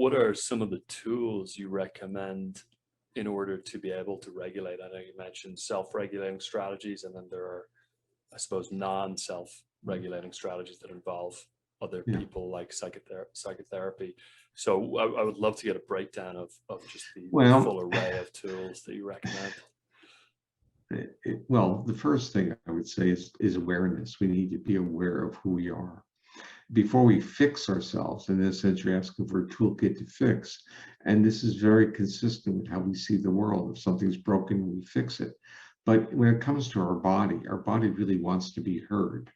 what are some of the tools you recommend in order to be able to regulate? I know you mentioned self-regulating strategies, and then there are, I suppose, non-self-regulating strategies that involve other people, like psychotherapy. So I would love to get a breakdown of just the full array of tools that you recommend. Well, the first thing I would say is awareness. We need to be aware of who we are. Before we fix ourselves, in this sense, you're asking for a toolkit to fix. And this is very consistent with how we see the world. If something's broken, we fix it. But when it comes to our body really wants to be heard.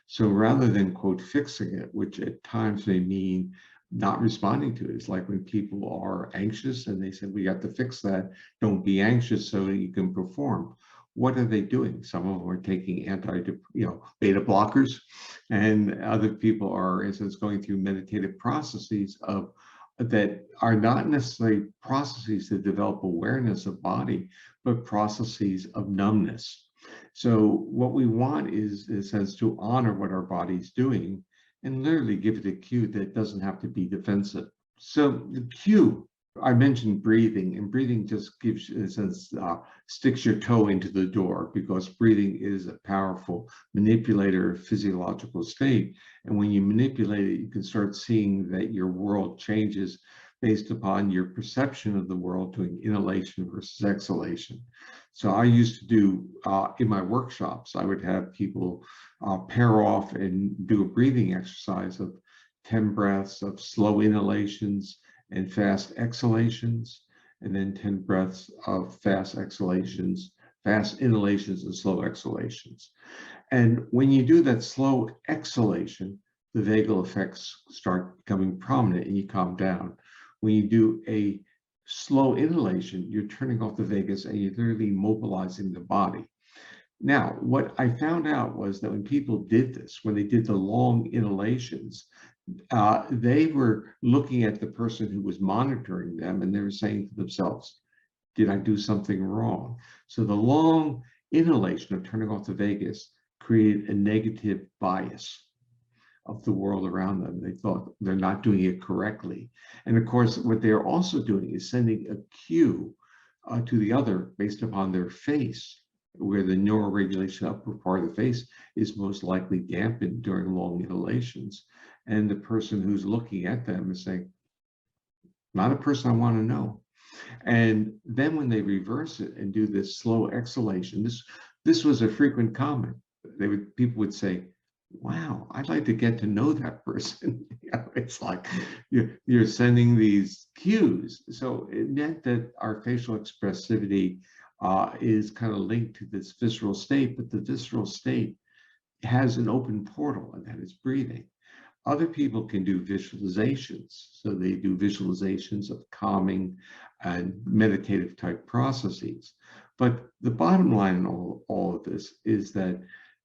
So rather than, quote, fixing it, which at times may mean not responding to it, it's like when people are anxious and they say, we have to fix that. Don't be anxious so that you can perform. What are they doing? Some of them are taking beta blockers, and other people are, instance, going through meditative processes that are not necessarily processes to develop awareness of body, but processes of numbness. So what we want is, in a sense, to honor what our body's doing and literally give it a cue that doesn't have to be defensive. So the cue, I mentioned breathing, and breathing just gives, in a sense, sticks your toe into the door, because breathing is a powerful manipulator of physiological state. And when you manipulate it, you can start seeing that your world changes based upon your perception of the world, doing inhalation versus exhalation. So I used to do, in my workshops, I would have people pair off and do a breathing exercise of 10 breaths of slow inhalations and fast exhalations, and then 10 breaths of fast exhalations, fast inhalations and slow exhalations. And when you do that slow exhalation, the vagal effects start becoming prominent and you calm down. When you do a slow inhalation, you're turning off the vagus and you're literally mobilizing the body. Now, what I found out was that when people did this, when they did the long inhalations, they were looking at the person who was monitoring them, and they were saying to themselves, did I do something wrong? So the long inhalation of turning off the vagus created a negative bias of the world around them. They thought they're not doing it correctly. And of course, what they're also doing is sending a cue to the other based upon their face, where the neuroregulation upper part of the face is most likely dampened during long inhalations. And the person who's looking at them is saying, not a person I want to know. And then when they reverse it and do this slow exhalation, this was a frequent comment. People would say, wow, I'd like to get to know that person. It's like you're sending these cues. So it meant that our facial expressivity is kind of linked to this visceral state, but the visceral state has an open portal, and that is breathing. Other people can do visualizations. So they do visualizations of calming and meditative type processes. But the bottom line in all of this is that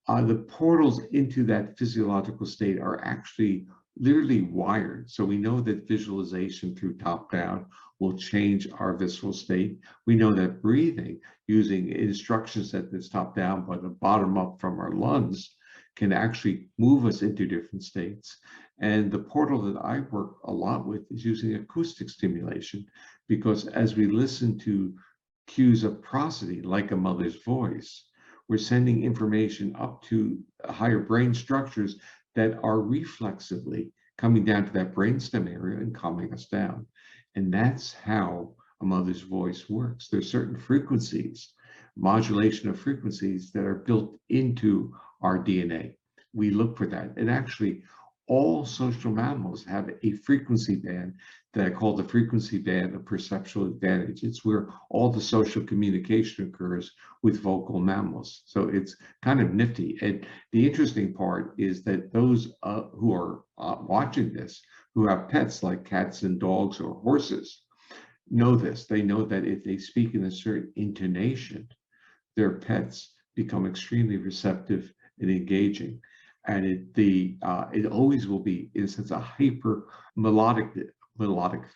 the portals into that physiological state are actually literally wired. So we know that visualization through top down will change our visceral state. We know that breathing using instruction set that's top down but the bottom up from our lungs can actually move us into different states. And the portal that I work a lot with is using acoustic stimulation, because as we listen to cues of prosody, like a mother's voice, we're sending information up to higher brain structures that are reflexively coming down to that brainstem area and calming us down. And that's how a mother's voice works. There's certain frequencies, modulation of frequencies, that are built into our DNA. We look for that. And actually, all social mammals have a frequency band that I call the frequency band of perceptual advantage. It's where all the social communication occurs with vocal mammals. So it's kind of nifty. And the interesting part is that those who are watching this, who have pets like cats and dogs or horses, know this. They know that if they speak in a certain intonation, their pets become extremely receptive and engaging. And it always will be, in a sense, a hyper melodic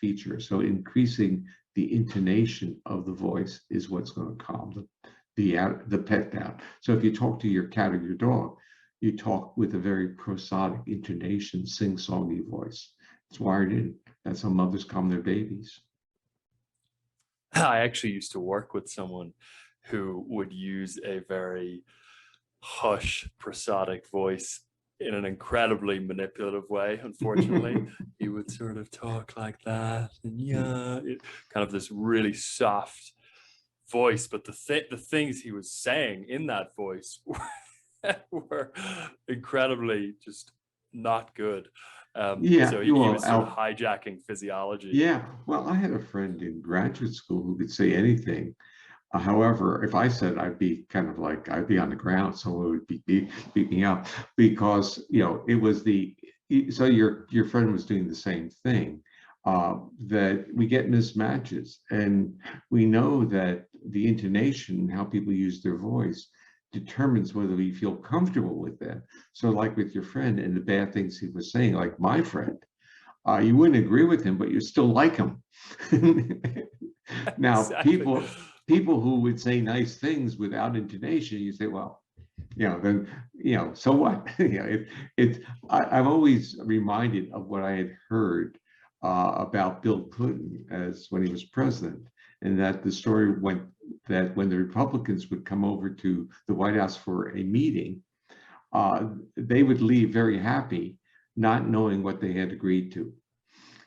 feature. So increasing the intonation of the voice is what's going to calm the pet down. So if you talk to your cat or your dog, you talk with a very prosodic intonation, sing-songy voice. It's wired in. That's how mothers calm their babies. I actually used to work with someone who would use a very hush prosodic voice in an incredibly manipulative way. Unfortunately, he would sort of talk like that, and kind of this really soft voice. But the things he was saying in that voice were incredibly just not good. Yeah, So he well, was sort of hijacking physiology. yeah. Well, I had a friend in graduate school who could say anything. However, if I said, I'd be kind of like, I'd be on the ground, someone would beat me up, because, it was so your friend was doing the same thing, that we get mismatches. And we know that the intonation, how people use their voice, determines whether we feel comfortable with them. So like with your friend and the bad things he was saying, like my friend, you wouldn't agree with him, but you still like him. Now, Exactly. people who would say nice things without intonation, you say, well, then, so what? I'm always reminded of what I had heard about Bill Clinton as when he was president, and that the story went that when the Republicans would come over to the White House for a meeting, they would leave very happy, not knowing what they had agreed to.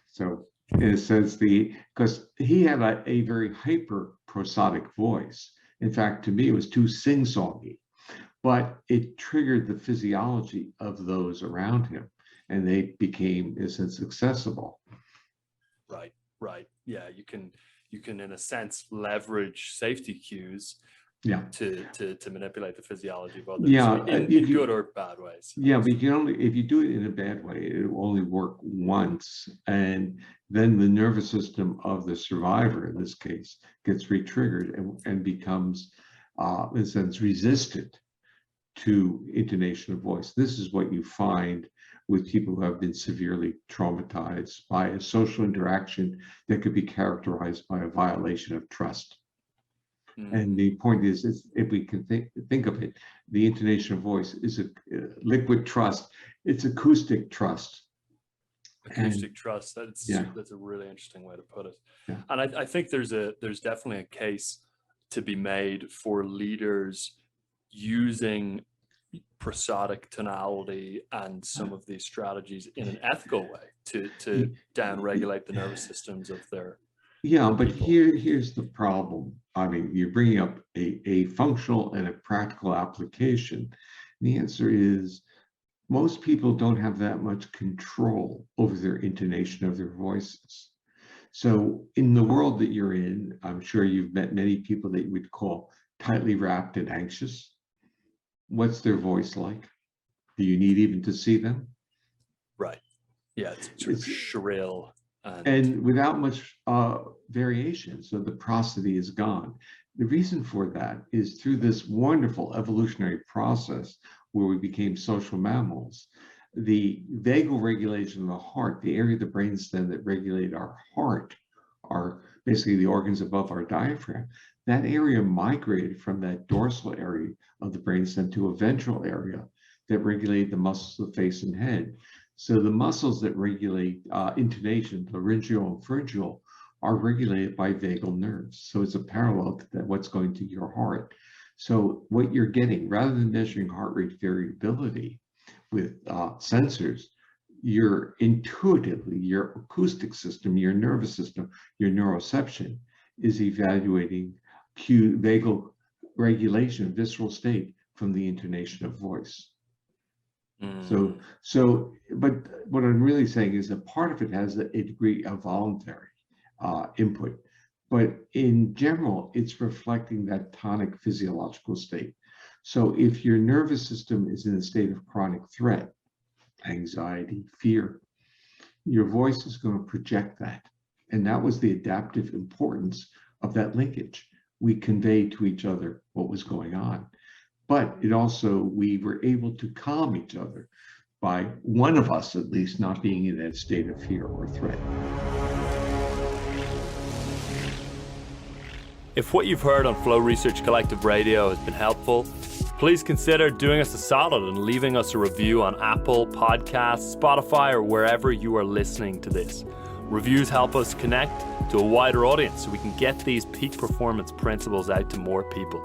So in a sense, because he had a very hyper prosodic voice. In fact, to me, it was too sing-songy, but it triggered the physiology of those around him, and they became, in a sense, accessible. Right. Yeah, you can in a sense leverage safety cues to manipulate the physiology of others in good or bad ways. Yeah, but if you do it in a bad way, it will only work once, and then the nervous system of the survivor, in this case, gets re-triggered and becomes, in a sense, resistant to intonation of voice. This is what you find with people who have been severely traumatized by a social interaction that could be characterized by a violation of trust. And the point is if we can think of it, the intonation of voice is a liquid trust. It's acoustic trust. Trust. That's a really interesting way to put it. Yeah. And I think there's definitely a case to be made for leaders using prosodic tonality and some of these strategies in an ethical way to down-regulate the nervous systems of their but people. Here's the problem. I mean, you're bringing up a functional and a practical application. The answer is most people don't have that much control over their intonation of their voices. So in the world that you're in, I'm sure you've met many people that you would call tightly wrapped and anxious. What's their voice like? Do you need even to see them? Right. Yeah, it's sort of shrill. And without much variation, so the prosody is gone. The reason for that is through this wonderful evolutionary process where we became social mammals, the vagal regulation of the heart, the area of the brainstem that regulate our heart, are basically the organs above our diaphragm, that area migrated from that dorsal area of the brainstem to a ventral area that regulate the muscles of the face and head. So the muscles that regulate intonation, laryngeal and pharyngeal, are regulated by vagal nerves. So it's a parallel to what's going to your heart. So what you're getting, rather than measuring heart rate variability with sensors, you're intuitively, your acoustic system, your nervous system, your neuroception is evaluating vagal regulation, visceral state from the intonation of voice. But what I'm really saying is that part of it has a degree of voluntary input, but in general, it's reflecting that tonic physiological state. So if your nervous system is in a state of chronic threat, anxiety, fear, your voice is going to project that. And that was the adaptive importance of that linkage. We conveyed to each other what was going on. But it also, we were able to calm each other by one of us at least not being in that state of fear or threat. If what you've heard on Flow Research Collective Radio has been helpful, please consider doing us a solid and leaving us a review on Apple Podcasts, Spotify, or wherever you are listening to this. Reviews help us connect to a wider audience so we can get these peak performance principles out to more people.